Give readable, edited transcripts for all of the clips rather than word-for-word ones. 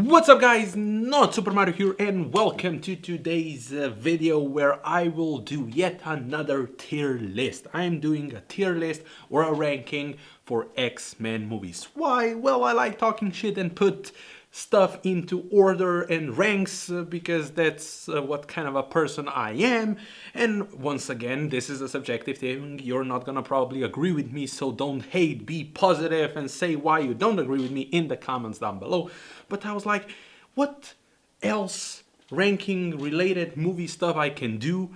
What's up guys, not Super Mario here and welcome to today's video where I will do yet another tier list. I'm doing a tier list or a ranking for X-Men movies. Why? Well, I like talking shit and put stuff into order and ranks because that's what kind of a person I am. And once again, this is a subjective thing. You're not gonna probably agree with me, so don't hate, be positive and say why you don't agree with me in the comments down below. But I was like, what else ranking related movie stuff I can do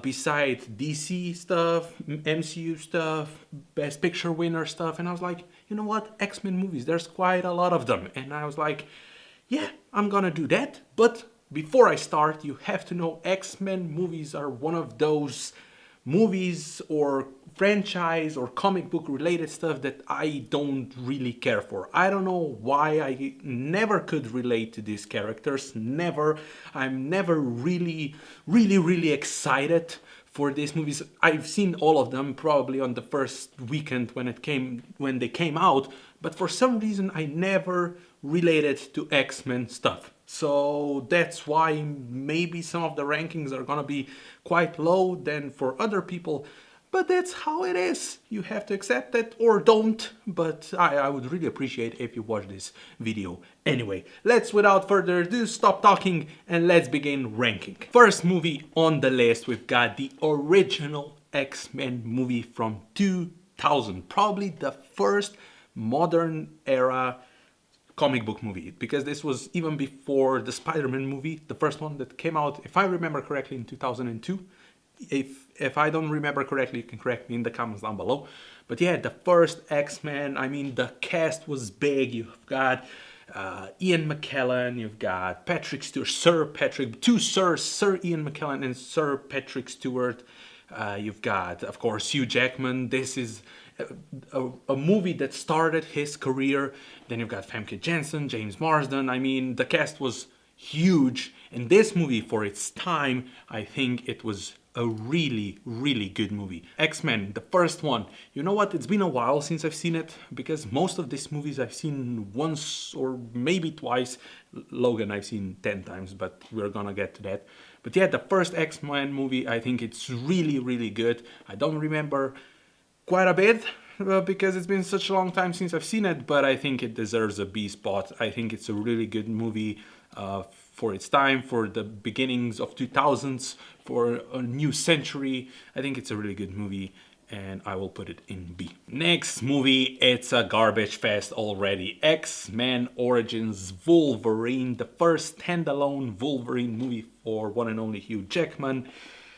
besides DC stuff, MCU stuff, Best Picture winner stuff? And I was like, you know what, X-Men movies, there's quite a lot of them. And I was like, yeah, I'm gonna do that. But before I start, you have to know X-Men movies are one of those movies or franchise or comic book related stuff that I don't really care for. I don't know why I never could relate to these characters. Never. I'm never really excited for these movies. I've seen all of them probably on the first weekend when they came out, but for some reason I never related to X-Men stuff. So that's why maybe some of the rankings are gonna be quite low than for other people. But that's how it is. You have to accept it or don't. But I would really appreciate if you watch this video anyway. Let's, without further ado, stop talking and let's begin ranking. First movie on the list, we've got the original X-Men movie from 2000. Probably the first modern era comic book movie, because this was even before the Spider-Man movie, the first one that came out, if I remember correctly, in 2002. If I don't remember correctly, you can correct me in the comments down below. But yeah, the first X-Men, I mean, the cast was big. You've got Ian McKellen, you've got Patrick Stewart, Sir Ian McKellen and Sir Patrick Stewart. You've got, of course, Hugh Jackman. This is a movie that started his career. Then you've got Famke Janssen, James Marsden. I mean, the cast was huge. And this movie, for its time, I think it was a really good movie. X-Men, the first one. You know what? It's been a while since I've seen it, because most of these movies I've seen once or maybe twice. Logan I've seen 10 times, but we're gonna get to that. But yeah, the first X-Men movie, I think it's really good. I don't remember quite a bit because it's been such a long time since I've seen it, but I think it deserves a B spot. I think it's a really good movie for its time, for the beginnings of 2000s, for a new century. I think it's a really good movie and I will put it in B. Next movie, it's a garbage fest already. X-Men Origins Wolverine, the first standalone Wolverine movie for one and only Hugh Jackman.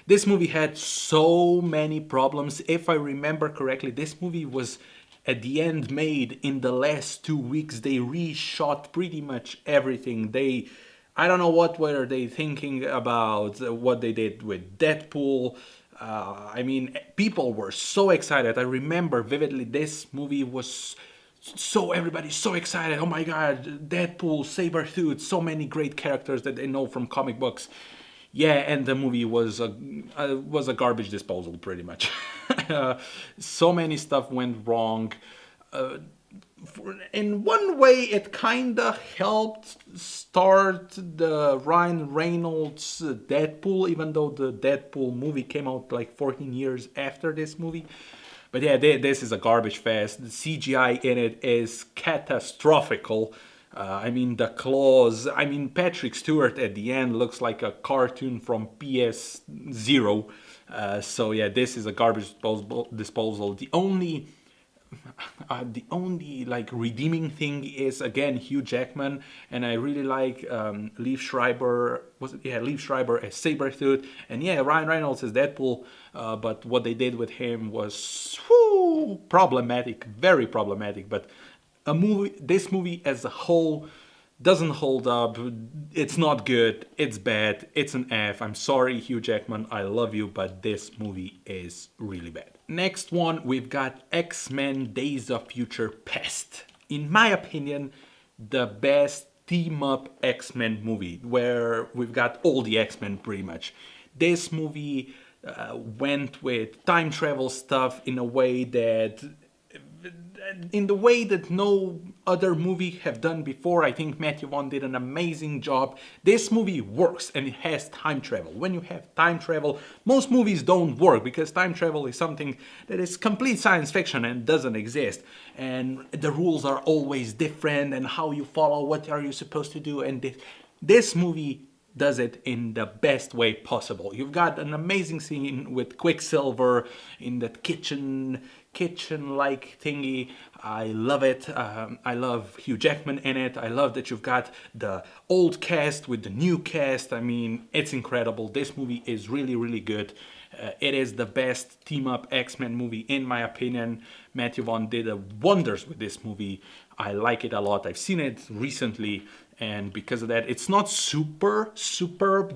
This movie had so many problems. If I remember correctly, this movie was at the end made in the last 2 weeks. They reshot pretty much everything. I don't know what were they thinking about what they did with Deadpool. I mean, people were so excited. I remember vividly this movie was everybody's so excited. Oh my god, Deadpool, Sabretooth, so many great characters that they know from comic books. Yeah, and the movie was a garbage disposal, pretty much. So many stuff went wrong. In one way, it kinda helped start the Ryan Reynolds Deadpool, even though the Deadpool movie came out like 14 years after this movie. But yeah, this is a garbage fest. The CGI in it is catastrophical. I mean, the claws. I mean, Patrick Stewart at the end looks like a cartoon from PS0. So yeah, this is a garbage disposal. The only like redeeming thing is again Hugh Jackman, and I really like Liev Schreiber. Liev Schreiber as Sabretooth, and yeah, Ryan Reynolds as Deadpool. But what they did with him was problematic, very problematic. But this movie as a whole doesn't hold up. It's not good. It's bad. It's an F. I'm sorry, Hugh Jackman. I love you, but this movie is really bad. Next one, we've got X-Men Days of Future Past. In my opinion, the best team-up X-Men movie, where we've got all the X-Men pretty much. This movie went with time travel stuff in a way that in the way that no other movie have done before. I think Matthew Vaughn did an amazing job. This movie works and it has time travel. When you have time travel, most movies don't work because time travel is something that is complete science fiction and doesn't exist. And the rules are always different and how you follow, what are you supposed to do, and this movie does it in the best way possible. You've got an amazing scene with Quicksilver in that kitchen-like thingy. I love it. I love Hugh Jackman in it. I love that you've got the old cast with the new cast. I mean, it's incredible. This movie is really, really good. It is the best team-up X-Men movie in my opinion. Matthew Vaughn did wonders with this movie. I like it a lot. I've seen it recently, and because of that, it's not superb,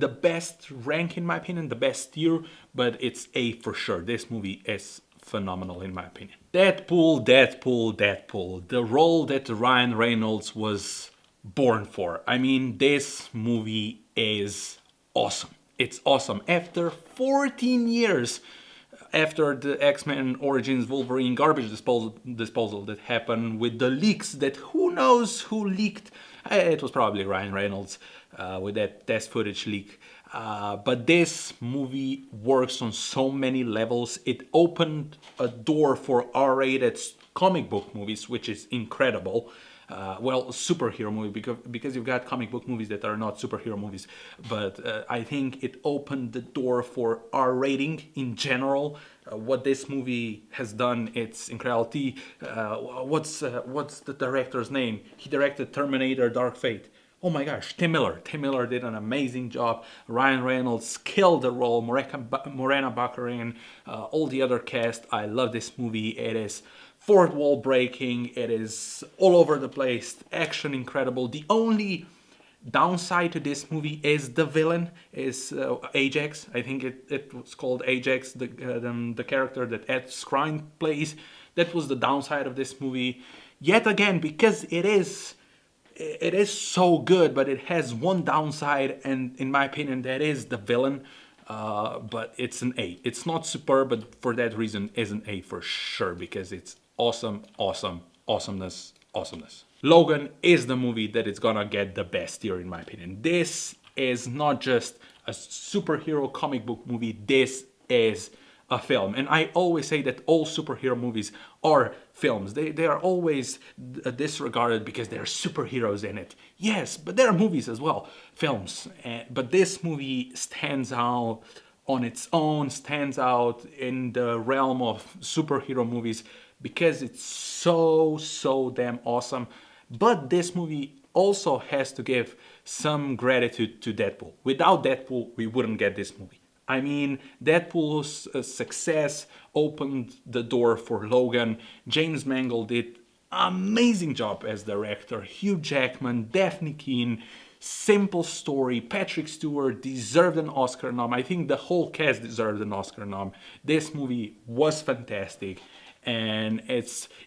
the best rank in my opinion, the best tier, but it's A for sure. This movie is phenomenal in my opinion. Deadpool. The role that Ryan Reynolds was born for. I mean, this movie is awesome. It's awesome. After 14 years, after the X-Men Origins Wolverine garbage disposal that happened with the leaks that who knows who leaked. It was probably Ryan Reynolds with that test footage leak. But this movie works on so many levels. It opened a door for R-rated comic book movies, which is incredible. Superhero movie because you've got comic book movies that are not superhero movies, but I think it opened the door for R rating in general. What this movie has done, it's incredible. What's the director's name? He directed Terminator: Dark Fate. Oh my gosh, Tim Miller. Tim Miller did an amazing job. Ryan Reynolds killed the role. Morena Baccarin, all the other cast. I love this movie. It is fourth wall breaking. It is all over the place. Action incredible. The only downside to this movie is the villain, is Ajax. I think it was called Ajax, the character that Ed Skrein plays. That was the downside of this movie. Yet again, because it is so good, but it has one downside, and in my opinion, that is the villain. But it's an A. It's not superb, but for that reason, is an A for sure because it's awesomeness. Logan is the movie that is gonna get the best tier in my opinion. This is not just a superhero comic book movie. This is a film, and I always say that all superhero movies are films. They are always disregarded because there are superheroes in it. Yes, but there are movies as well, films. But this movie stands out on its own, stands out in the realm of superhero movies because it's so damn awesome. But this movie also has to give some gratitude to Deadpool. Without Deadpool, we wouldn't get this movie. I mean, Deadpool's success opened the door for Logan. James Mangold did amazing job as director. Hugh Jackman, Daphne Keane, simple story. Patrick Stewart deserved an Oscar nom. I think the whole cast deserved an Oscar nom. This movie was fantastic, and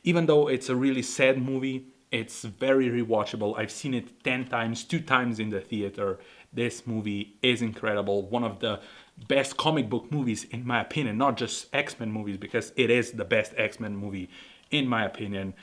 even though it's a really sad movie, it's very rewatchable. I've seen it 10 times, 2 times in the theater. This movie is incredible. One of the best comic book movies in my opinion, not just X-Men movies, because it is the best X-Men movie in my opinion,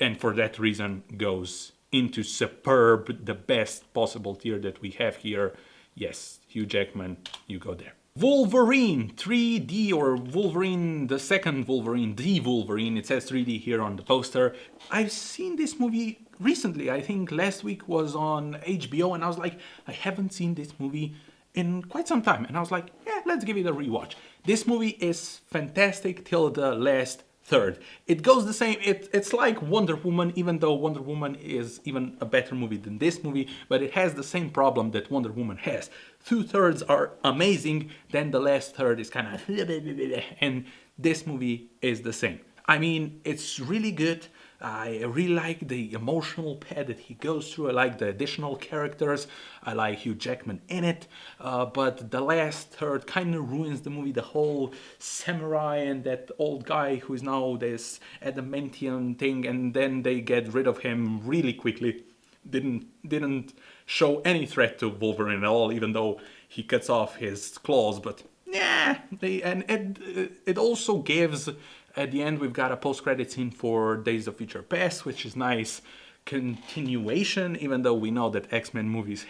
and for that reason goes into superb, the best possible tier that we have here. Yes, Hugh Jackman, you go there. Wolverine 3D, or Wolverine, the second Wolverine, the Wolverine, it says 3D here on the poster. I've seen this movie recently. I think last week was on HBO, and I was like, I haven't seen this movie in quite some time, and I was like, yeah, let's give it a rewatch. This movie is fantastic till the last third. It goes the same, it's like Wonder Woman, even though Wonder Woman is even a better movie than this movie, but it has the same problem that Wonder Woman has. 2/3 are amazing, then the last third is kind of and this movie is the same. I mean, it's really good. I really like the emotional path that he goes through. I like the additional characters. I like Hugh Jackman in it. But the last third kind of ruins the movie. The whole samurai and that old guy who is now this adamantium thing, and then they get rid of him really quickly. Didn't show any threat to Wolverine at all, even though he cuts off his claws. But yeah, it also gives At the end, we've got a post-credit scene for Days of Future Past, which is nice continuation, even though we know that X-Men movies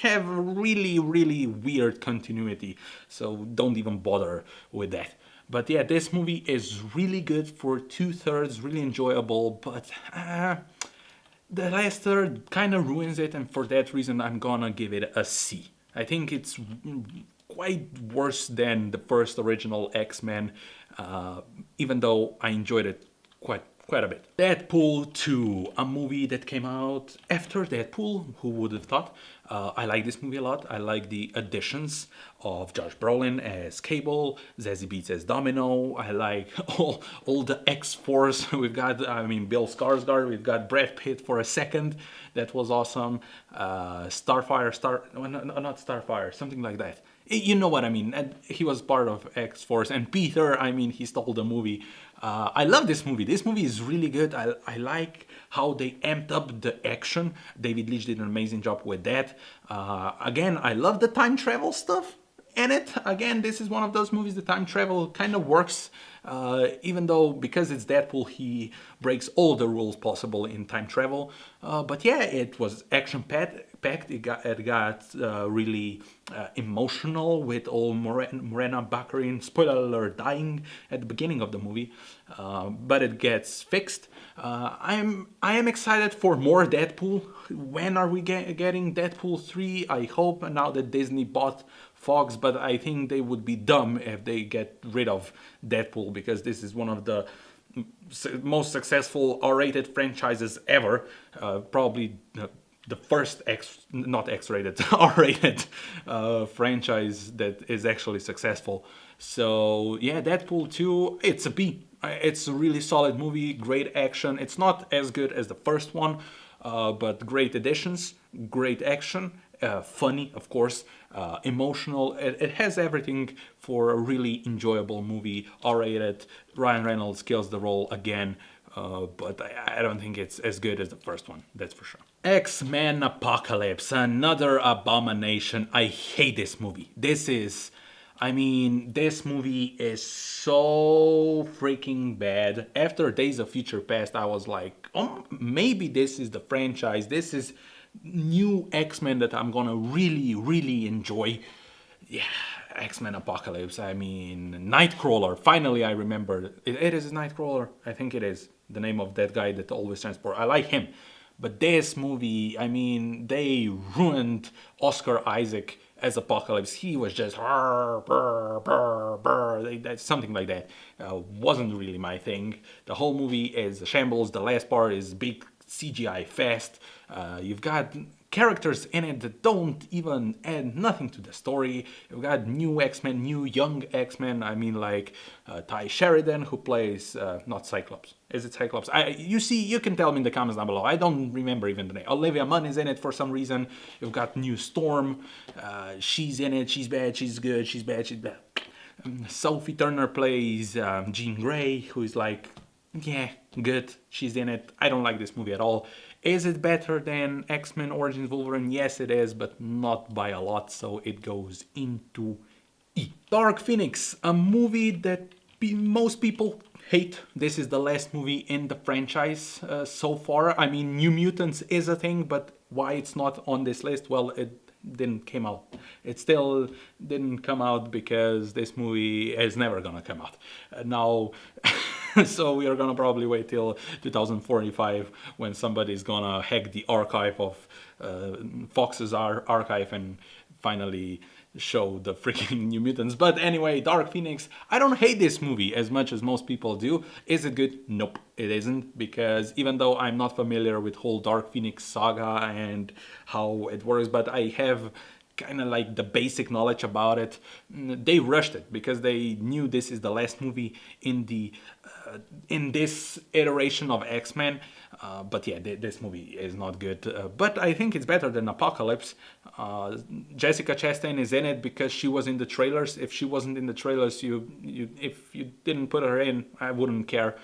have really, really weird continuity, so don't even bother with that. But yeah, this movie is really good for 2/3, really enjoyable, but the last third kind of ruins it, and for that reason, I'm gonna give it a C. I think it's quite worse than the first original X-Men, even though I enjoyed it quite a bit. Deadpool 2, a movie that came out after Deadpool. Who would have thought? I like this movie a lot. I like the additions of Josh Brolin as Cable, Zazie Beetz as Domino. I like all the X-Force. We've got, I mean, Bill Skarsgård. We've got Brad Pitt for a second. That was awesome. Starfire, not Starfire, something like that. You know what I mean. And he was part of X-Force. And Peter, I mean, he stole the movie. I love this movie. This movie is really good. I like how they amped up the action. David Leitch did an amazing job with that. Again, I love the time travel stuff in it. Again, this is one of those movies, the time travel kind of works. Even though, because it's Deadpool, he breaks all the rules possible in time travel. But yeah, it was action-packed. It got really emotional with old Morena Baccarin, spoiler alert, dying at the beginning of the movie. But it gets fixed. I am excited for more Deadpool. When are we getting Deadpool 3? I hope now that Disney bought Fox, but I think they would be dumb if they get rid of Deadpool, because this is one of the most successful R-rated franchises ever. Probably the first not X-rated, R-rated franchise that is actually successful. So yeah, Deadpool 2, it's a B. It's a really solid movie, great action. It's not as good as the first one, but great additions, great action, funny, of course, emotional. It has everything for a really enjoyable movie, R-rated. Ryan Reynolds kills the role again. But I don't think it's as good as the first one, that's for sure. X-Men Apocalypse, another abomination. I hate this movie. This movie is so freaking bad. After Days of Future Past, I was like, oh, maybe this is the franchise. This is new X-Men that I'm gonna really, really enjoy. Yeah, X-Men Apocalypse. I mean, Nightcrawler. Finally, I remember. It is Nightcrawler. I think it is the name of that guy that always transport. I like him. But this movie, I mean, they ruined Oscar Isaac as Apocalypse. He was just something like that. Wasn't really my thing. The whole movie is a shambles. The last part is big CGI fest. You've got characters in it that don't even add nothing to the story. You've got new X-Men, new young X-Men. I mean, like Ty Sheridan, who plays not Cyclops. Is it Cyclops? You can tell me in the comments down below. I don't remember even the name. Olivia Munn is in it for some reason. You've got new Storm. She's in it. She's bad. She's good. She's bad. She's bad. Sophie Turner plays Jean Grey, who is like, yeah, good. She's in it. I don't like this movie at all. Is it better than X-Men Origins Wolverine? Yes, it is, but not by a lot, so it goes into E. Dark Phoenix, a movie that most people hate. This is the last movie in the franchise so far. I mean, New Mutants is a thing, but why it's not on this list? Well, it didn't come out. It still didn't come out because this movie is never gonna come out. Now... So we are gonna probably wait till 2045 when somebody's gonna hack the archive of Fox's archive and finally show the freaking New Mutants. But anyway, Dark Phoenix, I don't hate this movie as much as most people do. Is it good? Nope, it isn't, because even though I'm not familiar with whole Dark Phoenix saga and how it works, but I have kind of like the basic knowledge about it. They rushed it because they knew this is the last movie in the in this iteration of X-Men. But yeah, this movie is not good. But I think it's better than Apocalypse. Jessica Chastain is in it because she was in the trailers. If she wasn't in the trailers, if you didn't put her in, I wouldn't care.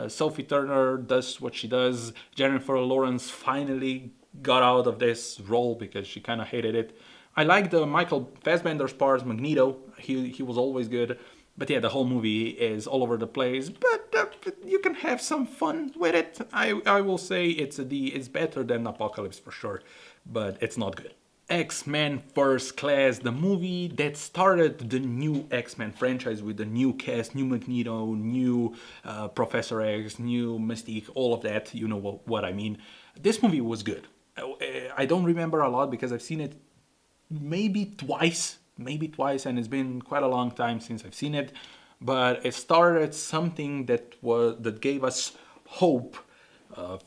Sophie Turner does what she does. Jennifer Lawrence finally got out of this role because she kind of hated it. I like the Michael Fassbender's part, Magneto. He was always good. But yeah, the whole movie is all over the place, but you can have some fun with it. I will say it's a D. It's better than Apocalypse for sure, but it's not good. X-Men First Class, the movie that started the new X-Men franchise with the new cast, new Magneto, new Professor X, new Mystique, all of that. You know what I mean. This movie was good. I don't remember a lot because I've seen it maybe twice, and it's been quite a long time since I've seen it. But it started something that gave us hope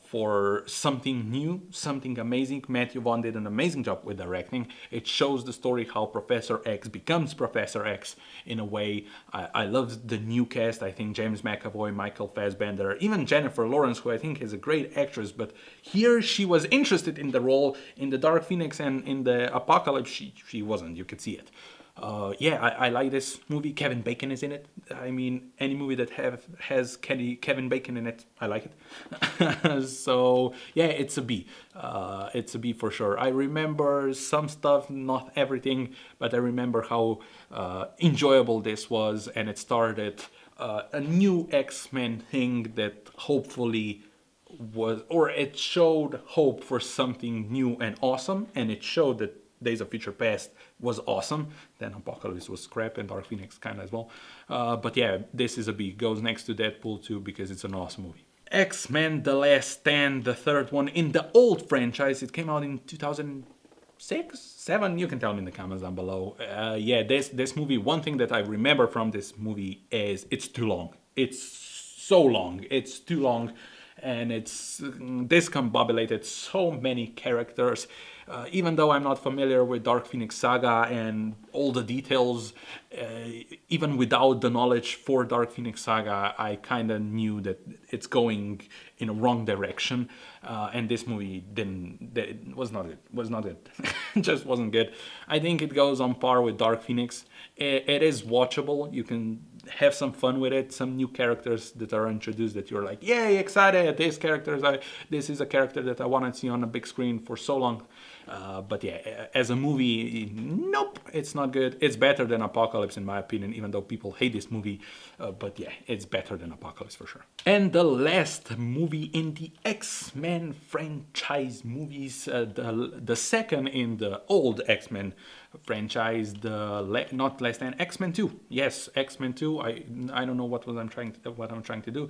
for something new, something amazing. Matthew Vaughn did an amazing job with directing. It shows the story how Professor X becomes Professor X in a way. I love the new cast. I think James McAvoy, Michael Fassbender, even Jennifer Lawrence, who I think is a great actress, but here she was interested in the role. In the Dark Phoenix and in the Apocalypse, she wasn't. You could see it. I like this movie. Kevin Bacon is in it. I mean, any movie that has Kevin Bacon in it, I like it. So yeah, it's a B. It's a B for sure. I remember some stuff, not everything, but I remember how enjoyable this was, and it started a new X-Men thing that hopefully it showed hope for something new and awesome, and it showed that Days of Future Past was awesome. Then Apocalypse was crap, and Dark Phoenix kind of as well. But yeah, this is a B. Goes next to Deadpool 2 because it's an awesome movie. X-Men The Last Stand, the third one in the old franchise. It came out in 2006, 7. You can tell me in the comments down below. This movie, one thing that I remember from this movie is it's too long. It's so long. It's too long. And it's discombobulated so many characters. Even though I'm not familiar with Dark Phoenix Saga and all the details, even without the knowledge for Dark Phoenix Saga, I kind of knew that it's going in a wrong direction. And this movie was not good. Was not good. Just wasn't good. I think it goes on par with Dark Phoenix. It is watchable. You can have some fun with it. Some new characters that are introduced that you're like, yay, excited. This is a character that I want to see on a big screen for so long. But yeah, as a movie, nope, it's not good. It's better than Apocalypse in my opinion, even though people hate this movie. But yeah, it's better than Apocalypse for sure. And the last movie in the X-Men franchise movies, the second in the old X-Men franchise, not Last Stand, X-Men 2. Yes, X-Men 2. I don't know what I'm trying to do.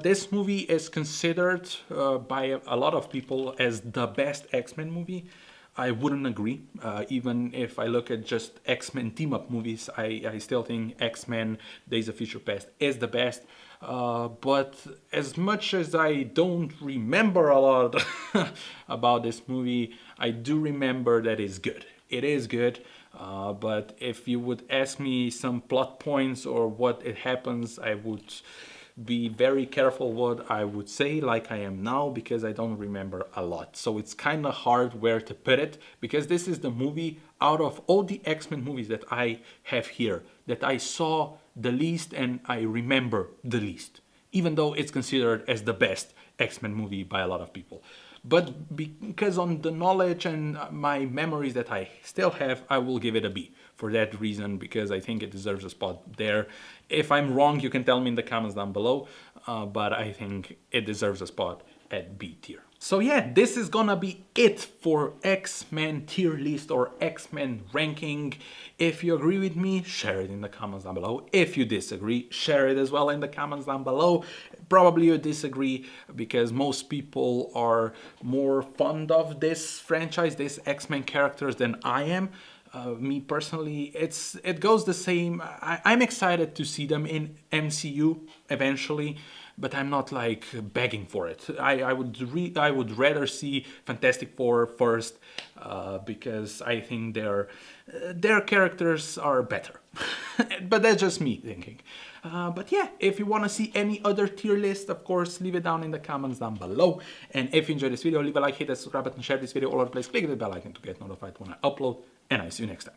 This movie is considered by a lot of people as the best X-Men movie. I wouldn't agree. Even if I look at just X-Men team-up movies, I still think X-Men Days of Future Past is the best. But as much as I don't remember a lot about this movie, I do remember that it's good. It is good, but if you would ask me some plot points or what it happens, I would be very careful what I would say like I am now because I don't remember a lot. So it's kind of hard where to put it because this is the movie out of all the X-Men movies that I have here that I saw the least and I remember the least, even though it's considered as the best X-Men movie by a lot of people. But because on the knowledge and my memories that I still have, I will give it a B for that reason, because I think it deserves a spot there. If I'm wrong, you can tell me in the comments down below, but I think it deserves a spot at B tier. So yeah, this is gonna be it for X-Men tier list or X-Men ranking. If you agree with me, share it in the comments down below. If you disagree, share it as well in the comments down below. Probably you disagree because most people are more fond of this franchise, this X-Men characters than I am. Me personally, it goes the same. I'm excited to see them in MCU eventually, but I'm not like begging for it. I would rather see Fantastic Four first because I think their characters are better. But that's just me thinking. But yeah, if you want to see any other tier list, of course, leave it down in the comments down below. And if you enjoyed this video, leave a like, hit that subscribe button, share this video all over the place, click the bell icon to get notified when I upload. And I see you next time.